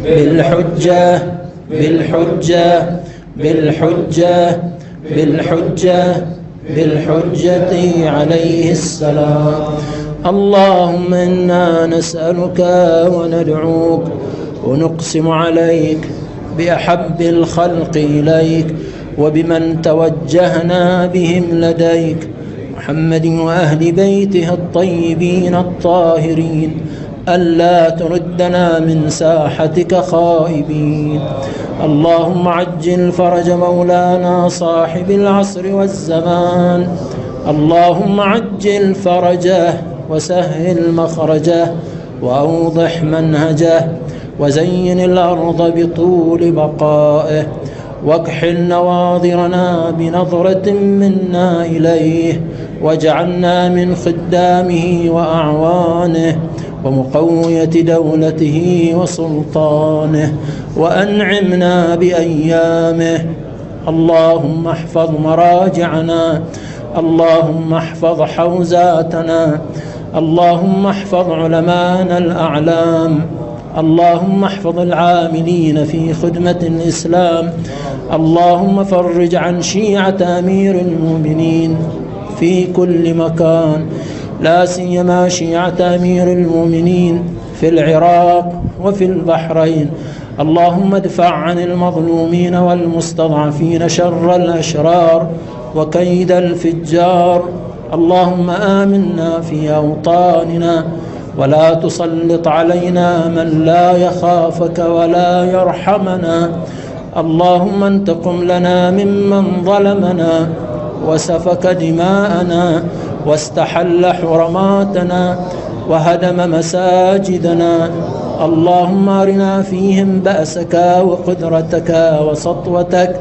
بالحجة بالحجة بالحجة بالحجة بالحجة عليه السلام. اللهم إنا نسألك وندعوك ونقسم عليك بأحب الخلق إليك وبمن توجهنا بهم لديك، محمد وأهل بيته الطيبين الطاهرين، ألا تردنا من ساحتك خائبين. اللهم عجل فرج مولانا صاحب العصر والزمان، اللهم عجل فرجه وسهل مخرجه وأوضح منهجه وزين الأرض بطول بقائه، واكحل نواظرنا بنظرة منا إليه، واجعلنا من خدامه وأعوانه ومقوية دولته وسلطانه، وأنعمنا بأيامه. اللهم احفظ مراجعنا، اللهم احفظ حوزاتنا، اللهم احفظ علماءنا الأعلام، اللهم احفظ العاملين في خدمة الإسلام، اللهم فرج عن شيعة أمير المؤمنين في كل مكان، لا سيما شيعة أمير المؤمنين في العراق وفي البحرين. اللهم ادفع عن المظلومين والمستضعفين شر الأشرار وكيد الفجار. اللهم آمنا في أوطاننا، ولا تسلط علينا من لا يخافك ولا يرحمنا. اللهم انتقم لنا ممن ظلمنا وسفك دماءنا واستحل حرماتنا وهدم مساجدنا. اللهم أرنا فيهم بأسك وقدرتك وسطوتك.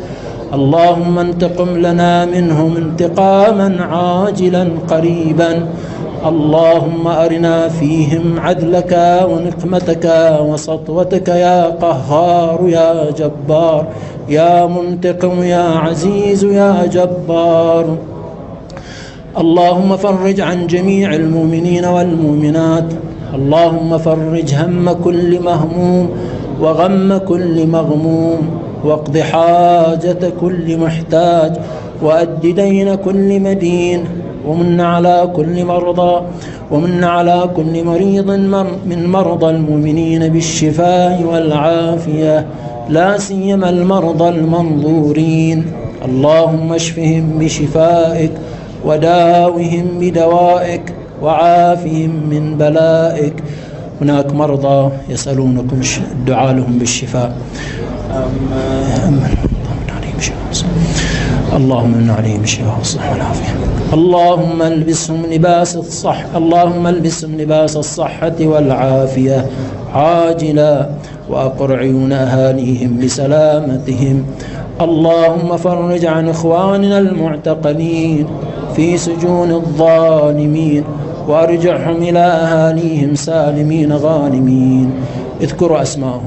اللهم انتقم لنا منهم انتقاما عاجلا قريبا. اللهم أرنا فيهم عدلك ونقمتك وسطوتك يا قهار يا جبار يا منتقم يا عزيز يا جبار. اللهم فرج عن جميع المؤمنين والمؤمنات، اللهم فرج هم كل مهموم وغم كل مغموم، واقض حاجة كل محتاج، وأد دين كل مدين، ومن على كل مريض من مرضى المؤمنين بالشفاء والعافية، لا سيما المرضى المنظورين. اللهم اشفهم بشفائك وداوهم بدوائك وعافهم من بلائك. هناك مرضى يسألونكم الدعاء لهم بالشفاء. اللهم إن عليهم الشفاء والصحة والعافية. اللهم البسهم لباس الصحة والعافية عاجلا، وأقر عيون أهاليهم بسلامتهم. اللهم فرج عن إخواننا المعتقلين في سجون الظالمين، وارجعهم إلى أهاليهم سالمين غانمين. اذكروا أسماءهم.